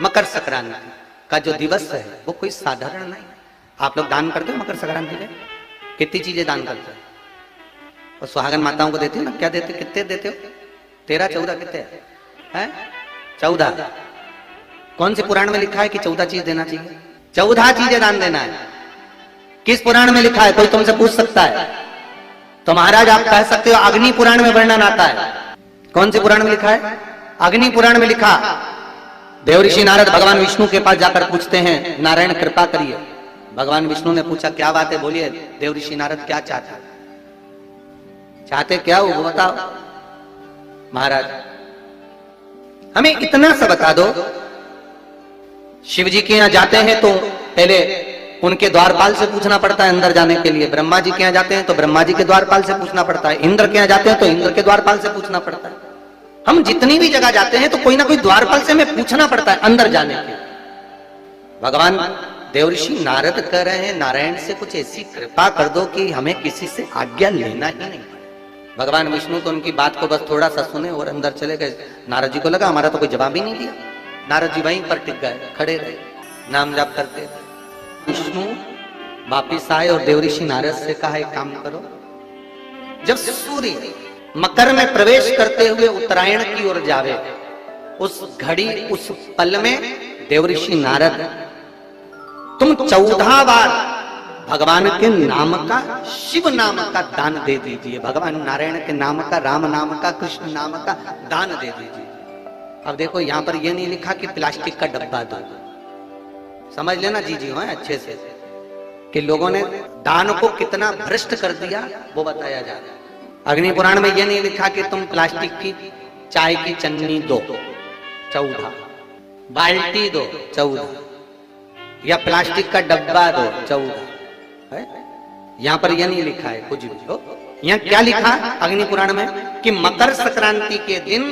मकर संक्रांति का जो दिवस है वो कोई साधारण नहीं। आप लोग दान करते हो मकर संक्रांति पे? कितनी चीजें दान करते हो? और सुहागन माताओं को देते हो ना, क्या देते, कितने देते हो? 13 14 कितने हैं? 14। कौन से पुराण में लिखा है कि 14 चीज देना चाहिए? 14 चीजें दान देना है। किस पुराण में लिखा है? कोई तुमसे पूछ सकता है तो महाराज आप कह सकते हो अग्नि पुराण में वर्णन आता है। कौन से पुराण में लिखा है? अग्नि पुराण में लिखा। देवऋषि नारद भगवान विष्णु के पास जाकर पूछते हैं, नारायण कृपा करिए। भगवान विष्णु ने पूछा क्या बात है, बोलिए देवऋषि नारद क्या चाहते क्या हो बताओ। महाराज हमें इतना सा बता दो, शिव जी के यहां जाते हैं तो पहले उनके द्वारपाल से पूछना पड़ता है अंदर जाने के लिए। ब्रह्मा जी के यहां जाते हैं तो ब्रह्मा जी के द्वारपाल से पूछना पड़ता है। इंद्र के यहां जाते हैं तो इंद्र के द्वारपाल से पूछना पड़ता है। हम जितनी भी जगह जाते हैं तो कोई ना कोई द्वारपाल से हमें पूछना पड़ता है अंदर जाने के। भगवान देवऋषि नारद कह रहे हैं नारायण से कुछ ऐसी कृपा कर दो कि हमें किसी से आज्ञा लेना ही नहीं। भगवान विष्णु तो उनकी बात को बस थोड़ा सा सुने और अंदर चले गए। नारद जी को लगा हमारा तो कोई जवाब ही नहीं दिया। नारद जी वहीं पर टिक गए, खड़े रहे, नाम जाप करते रहे। विष्णु वापिस आए और देवऋषि नारद से कहा एक काम करो, जब सूर्य मकर में प्रवेश करते हुए उत्तरायण की ओर जावे, उस घड़ी उस पल में देवऋषि नारद तुम 14 बार भगवान के नाम का, शिव नाम का दान दे दीजिए। भगवान नारायण के नाम का, राम नाम का, कृष्ण नाम का दान दे दीजिए। अब देखो यहां पर यह नहीं लिखा कि प्लास्टिक का डब्बा दो, समझ लेना जी अच्छे से, कि लोगों ने दान को कितना भ्रष्ट कर दिया वो बताया जा रहा है। अग्नि पुराण में यह नहीं लिखा कि तुम प्लास्टिक की चाय की चन्नी दो 14, बाल्टी दो 14, या प्लास्टिक का डब्बा दो 14। यहां पर यह नहीं लिखा है कुछ भी हो। यहां क्या लिखा अग्नि पुराण में कि मकर संक्रांति के दिन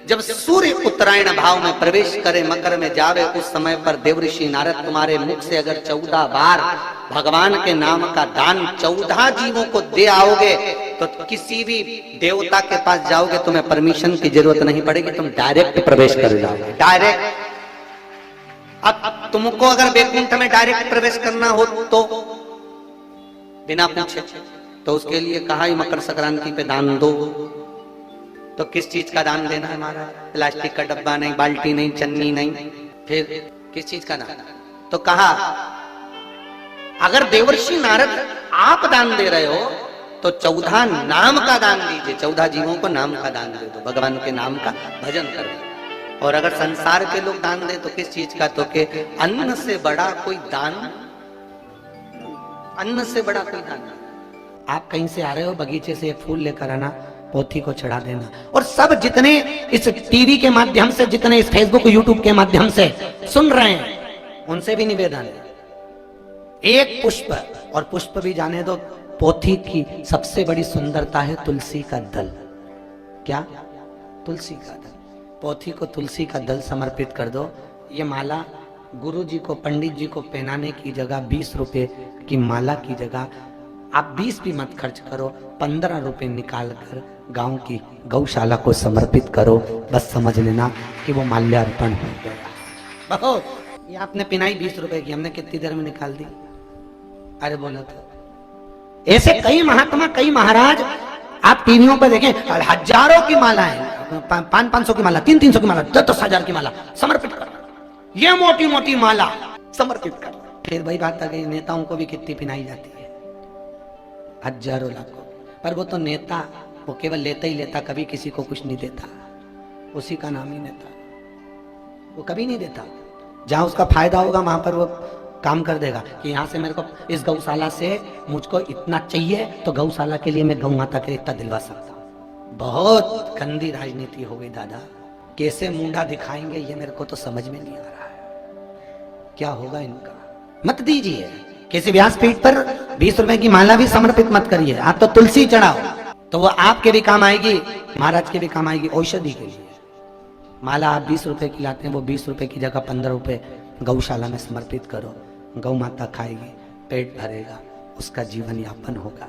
जब सूर्य उत्तरायण भाव में प्रवेश करे, मकर में जावे, उस समय पर देवऋषि नारद तुम्हारे मुख से अगर 14 बार भगवान के नाम का दान 14 जीवों को दे आओगे तो किसी भी देवता के पास जाओगे तुम्हें परमिशन की जरूरत नहीं पड़ेगी, तुम डायरेक्ट प्रवेश कर जाओगे। डायरेक्ट। अब तुमको अगर वैकुंठ में डायरेक्ट प्रवेश करना हो तो बिना पूछे, तो उसके लिए कहा ही मकर संक्रांति पे दान दो। तो किस चीज का दान देना है हमारा? प्लास्टिक का डब्बा नहीं, बाल्टी नहीं, चन्नी नहीं, फिर किस चीज का दान? तो कहा अगर देवर्षि नारद आप दान दे रहे हो तो 14 नाम का दान दीजिए। 14 जीवों को नाम का दान दे दो, भगवान के नाम का भजन करो। और अगर संसार के लोग दान दे तो किस चीज का? तो के अन्न से बड़ा कोई दान, अन्न से बड़ा कोई दान। आप कहीं से आ रहे हो, बगीचे से एक फूल लेकर आना, पोथी को चढ़ा देना। और सब जितने इस टीवी के माध्यम से, जितने इस फेसबुक यूट्यूब के माध्यम से सुन रहे हैं, उनसे भी निवेदन है एक पुष्प, और पुष्प भी जाने दो, पोथी की सबसे बड़ी सुंदरता है तुलसी का दल। क्या? तुलसी का दल। पोथी को तुलसी का दल समर्पित कर दो। ये माला गुरु जी को, पंडित जी को पहनाने की जगह 20 रुपए की माला की जगह आप 20 भी मत खर्च करो, 15 रुपए निकाल कर गांव की गौशाला को समर्पित करो। बस समझ लेना कि वो माल्यार्पण हो गया। बहुत। ये आपने पिनाई 20 रुपए की, हमने कितनी देर में निकाल दी? अरे बोला तो ऐसे कई महात्मा, कई महाराज आप टीवियों पर देखें, हजारों की मालाएं, 500 की माला, 300 की माला, 10,000 की माला समर्पित कर। ये मोटी मोटी माला समर्पित कर। फिर वही बात आ गई, नेताओं को भी कितनी पिनाई जाती है, हजारों लाखों। पर वो तो नेता, वो केवल लेता ही लेता, कभी किसी को कुछ नहीं देता। उसी का नाम ही नेता, वो कभी नहीं देता। जहां उसका फायदा होगा वहां पर वो काम कर देगा कि यहाँ से मेरे को इस गौशाला से मुझको इतना चाहिए तो गौशाला के लिए मैं गौ माता के इतना दिलवा सकता हूँ। बहुत गंदी राजनीति हो गई दादा। कैसे मुंडा दिखाएंगे ये मेरे को तो समझ में नहीं आ रहा है, क्या होगा इनका। मत दीजिए किसी व्यासपीठ पर 20 रुपए की माला भी समर्पित मत करिए। आप तो तुलसी चढ़ाओ तो वो आपके भी काम आएगी, महाराज के भी काम आएगी, औषधि के लिए। माला आप 20 रुपए की लाते हैं, वो 20 रुपए की जगह 15 रुपए गौशाला में समर्पित करो। गौ माता खाएगी, पेट भरेगा, उसका जीवन यापन होगा।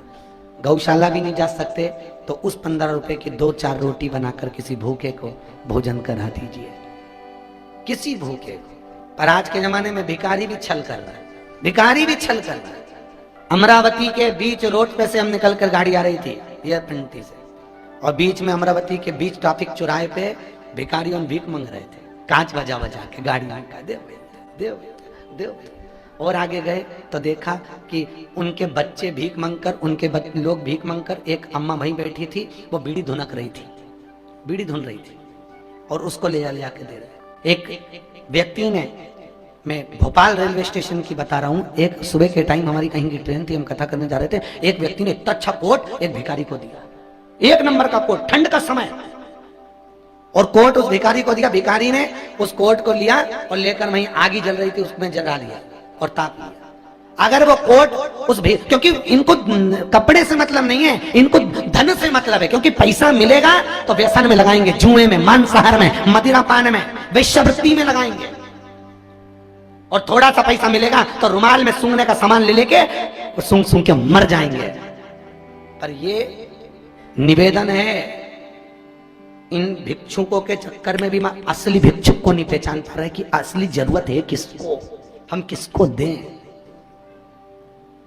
गौशाला भी नहीं जा सकते तो उस 15 रुपए की 2-4 रोटी बनाकर किसी भूखे को भोजन करा दीजिए। किसी भूखे को। पर आज के जमाने में भिखारी भी छल कर रहा है, भिखारी भी छल कर रहा है। अमरावती के बीच रोड पे से हम निकल कर गाड़ी आ रही थी ये पंटी से, और बीच में अमरावती के बीच ट्रैफिक चौराहे पे भिखारी और भीख मांग रहे थे, कांच बजा बजा के गाड़ी में का देव देव देव। और आगे गए तो देखा कि उनके बच्चे भीख मांगकर, उनके लोग भीख मांगकर, एक अम्मा वहीं बैठी थी, वो बीड़ी धुनक रही थी, बीड़ी धुन रही थी और उसको ले जा के दे रहे। एक व्यक्ति ने, मैं भोपाल रेलवे स्टेशन की बता रहा हूं, एक सुबह के टाइम हमारी कहीं की ट्रेन थी, हम कथा करने जा रहे थे, एक व्यक्ति ने इतना अच्छा कोट एक भिखारी को दिया, एक नंबर का कोट, ठंड का समय, और कोट उस भिखारी को दिया। भिखारी ने उस कोट को लिया और लेकर वहीं आगी जल रही थी उसमें जला लिया और ताप लिया। अगर वो कोट उस भी, क्योंकि इनको कपड़े से मतलब नहीं है, इनको धन से मतलब है, क्योंकि पैसा मिलेगा तो व्यसन में लगाएंगे, जुए में, मांसाहार में, मदिरा पान में, वेश्यावृत्ति में लगाएंगे, और थोड़ा सा पैसा मिलेगा तो रुमाल में सूंघने का सामान ले लेके सूंघ सूंघ के मर जाएंगे। पर ये निवेदन है, इन भिक्षुकों के चक्कर में भी मैं असली भिक्षुक को नहीं पहचान पा रहा है कि असली जरूरत है किसको, हम किसको दें,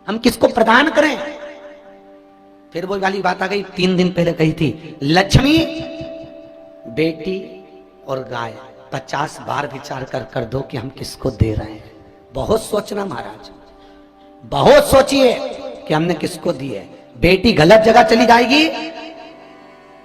हम किसको प्रदान करें। फिर वो वाली बात आ गई, 3 दिन पहले कही थी, लक्ष्मी, बेटी और गाय, 50 बार विचार कर दो कि हम किसको दे रहे हैं। बहुत सोचना महाराज, बहुत सोचिए कि हमने किसको दी है। बेटी गलत जगह चली जाएगी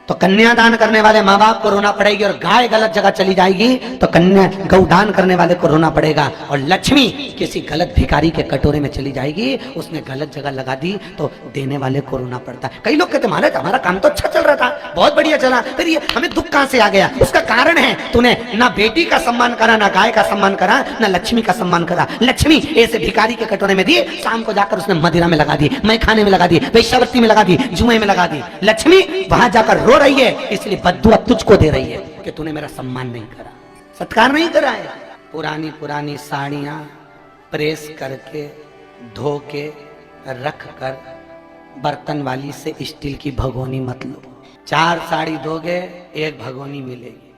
तो कन्यादान करने वाले माँ बाप को रोना पड़ेगी, और गाय गलत जगह चली जाएगी तो कन्या गौदान करने वाले को रोना पड़ेगा, और लक्ष्मी किसी गलत भिखारी के कटोरे में चली जाएगी, उसने गलत जगह लगा दी तो देने वाले को रोना पड़ता है। कई लोग कहते महाराज हमारा काम तो अच्छा चल रहा था, बहुत बढ़िया चला, फिर ये हमें दुख कहां से आ गया? उसका कारण है तूने ना बेटी का सम्मान करा, ना गाय का सम्मान करा, ना लक्ष्मी का सम्मान करा। लक्ष्मी ऐसे भिखारी के कटोरे में दी, शाम को जाकर उसने मदिरा में लगा दी, मैं खाने में लगा दी, वेश्यावृत्ति में लगा दी, जुए में लगा दी। लक्ष्मी वहां जाकर रो रही है, इसलिए बद्दुआ तुझको दे रही है कि तूने मेरा सम्मान नहीं करा, सत्कार नहीं करा है। पुरानी पुरानी साड़ियां प्रेस करके धो के रख कर बर्तन वाली से स्टील की भगोनी मत लो। 4 साड़ी दोगे 1 भगोनी मिलेगी,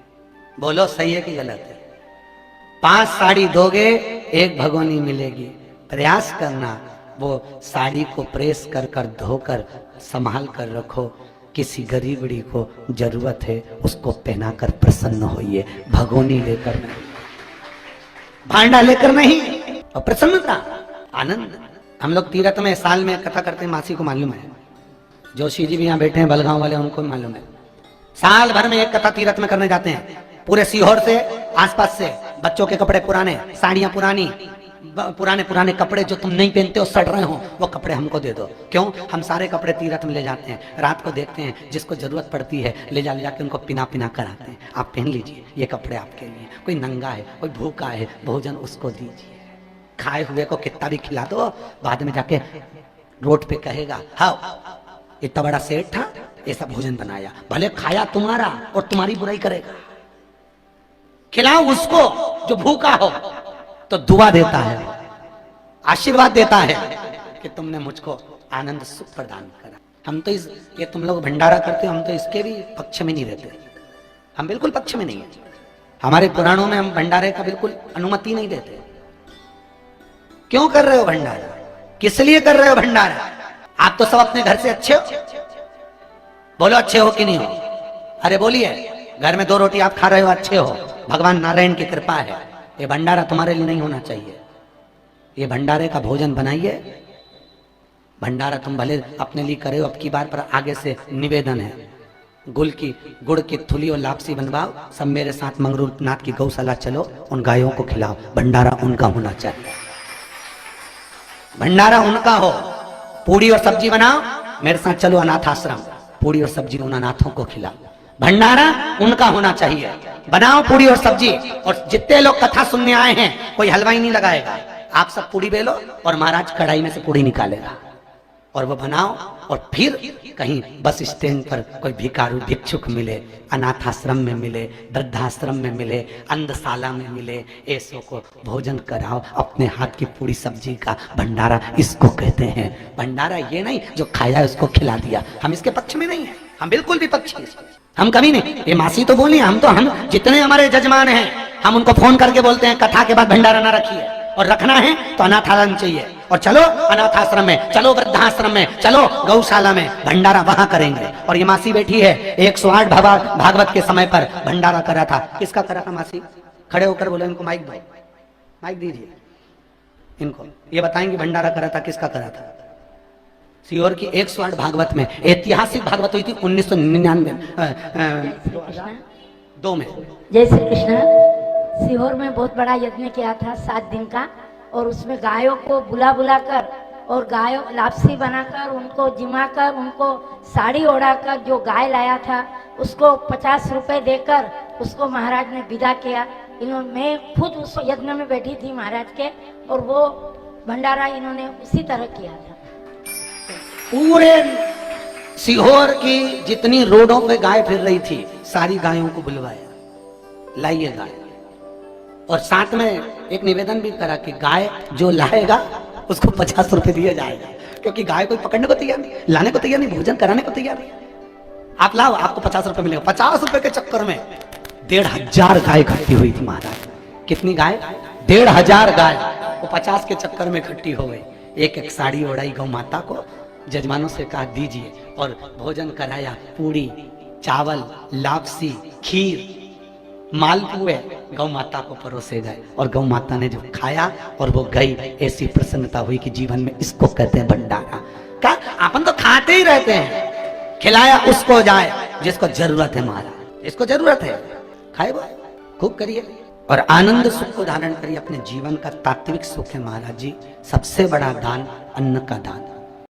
बोलो सही है कि गलत है? 5 साड़ी दोगे 1 भगोनी मिलेगी। प्रयास करना वो साड़ी को प्रेस कर धोकर संभाल कर रखो, किसी गरीबड़ी को जरूरत है उसको पहनाकर प्रसन्न होइए, भगोनी लेकर नहीं, भांडा लेकर नहीं, और प्रसन्नता, आनंद। हम लोग तीर्थ में साल में कथा करते हैं, मासी को मालूम है, जोशी जी भी यहाँ बैठे हैं बलगांव वाले, उनको मालूम है, साल भर में एक कथा तीर्थ में करने जाते हैं। पूरे सीहोर से आसपास से बच्चों के कपड़े पुराने, साड़ियां पुरानी, पुराने कपड़े जो तुम नहीं पहनते हो, सड़ रहे हो, वो कपड़े हमको दे दो। क्यों? हम सारे कपड़े तीर्थ में ले जाते हैं, रात को देखते हैं जिसको जरूरत पड़ती है ले जाके उनको पिना कर आते हैं, आप पहन लीजिए, ये कपड़े आपके लिए। कोई नंगा है, कोई भूखा है, भोजन उसको दीजिए। खाए हुए को कितना भी खिला दो, बाद में जाके रोड पे कहेगा हाँ इतना बड़ा सेठ था, ऐसा भोजन बनाया, भले खाया तुम्हारा और तुम्हारी बुराई करेगा। खिलाओ उसको जो भूखा हो, तो दुआ देता है, आशीर्वाद देता है कि तुमने मुझको आनंद सुख प्रदान करा। हम तो ये तुम लोग भंडारा करते हो, हम तो इसके भी पक्ष में नहीं रहते, हम बिल्कुल पक्ष में नहीं है। हमारे पुराणों में हम भंडारे का बिल्कुल अनुमति नहीं देते। क्यों कर रहे हो भंडारा? किस लिए कर रहे हो भंडारा? आप तो सब अपने घर से अच्छे हो, बोलो अच्छे हो कि नहीं हो? अरे बोलिए, घर में 2 रोटी आप खा रहे हो, अच्छे हो, भगवान नारायण की कृपा है। ये भंडारा तुम्हारे लिए नहीं होना चाहिए। ये भंडारे का भोजन बनाइए, भंडारा तुम भले अपने लिए करे हो, अब की बार पर आगे से निवेदन है, गुड़ की थुली और लापसी बनवाओ, सब मेरे साथ मंगरूर नाथ की गौशाला चलो, उन गायों को खिलाओ। भंडारा उनका होना चाहिए, भंडारा उनका हो। पूड़ी और सब्जी बनाओ, मेरे साथ चलो अनाथ आश्रम, पूड़ी और सब्जी उन अनाथों को खिलाओ। भंडारा उनका होना चाहिए, बनाओ पूड़ी और सब्जी। और जितने लोग कथा सुनने आए हैं, कोई हलवाई नहीं लगाएगा, आप सब पूड़ी बेलो और महाराज कढ़ाई में से पूड़ी निकालेगा और वो बनाओ। और फिर कहीं बस स्टैंड पर कोई भिखारू भिक्षुक मिले, अनाथ आश्रम में मिले, वृद्धाश्रम में मिले, अंधशाला में मिले, ऐसों को भोजन कराओ, अपने हाथ की पूरी सब्जी का भंडारा इसको कहते हैं। भंडारा ये नहीं जो खाया उसको खिला दिया, हम इसके पक्ष में नहीं है, हम बिल्कुल भी पक्ष नहीं, हम कभी नहीं। ये मासी तो बोली, हम जितने हमारे जजमान हैं हम उनको फोन करके बोलते हैं कथा के बाद भंडारा ना रखिए, और रखना है तो अनाथालय चाहिए, और चलो अनाथाश्रम में, चलो वृद्धाश्रम में, चलो गौशाला में, भंडारा वहां करेंगे। और ये मासी बैठी है 108 भागवत के समय पर भंडारा करा था। किसका करा था मासी? खड़े होकर बोले इनको माइक दो, माइक दीजिए इनको, ये बताएंगे भंडारा करा था किसका करा था। सीहोर की 108 भागवत में, ऐतिहासिक भागवत हुई थी 1999 2 में। जय श्री कृष्ण। सीहोर में बहुत बड़ा यज्ञ किया था 7 दिन का, और उसमें गायों को बुला बुला कर और गायों लापसी बनाकर उनको जिमाकर उनको साड़ी ओढ़ाकर जो गाय लाया था उसको 50 रुपए देकर उसको महाराज ने विदा किया। इन्होंने, मैं खुद उस यज्ञ में बैठी थी महाराज के, और वो भंडारा इन्होंने उसी तरह किया था। पूरे सीहोर की जितनी रोडों पे गाय फिर रही थी सारी गायों को बुलवाया, लाइए गाय, और साथ में एक निवेदन भी करा कि गाय जो लाएगा उसको 50 रुपए दिया जाएगा, क्योंकि गाय कोई पकड़ने को तैयार नहीं, लाने को तैयार नहीं, भोजन कराने को तैयार नहीं। आप लाओ, आपको 50 रुपए मिलेगा। 50 रुपए के चक्कर में 1500 गाय इकट्ठी हुई थी महाराज। कितनी गाय? 1500 गाय वो 50 के चक्कर में इकट्ठी हो गई। एक एक साड़ी ओढ़ाई गौ माता को, जजमानों से कहा दीजिए, और भोजन कराया, पूरी चावल लापसी खीर मालपुए गौ माता को परोसे गए, और गौ माता ने जो खाया और वो गई, ऐसी प्रसन्नता हुई कि जीवन में इसको कहते हैं भंडारा। क्या अपन तो खाते ही रहते हैं, खिलाया उसको जाए जिसको जरूरत है महाराज, जिसको जरूरत है खाए वो खूब करिए, और आनंद सुख को धारण करिए। अपने जीवन का तात्विक सुख है महाराज जी, सबसे बड़ा दान अन्न का दान।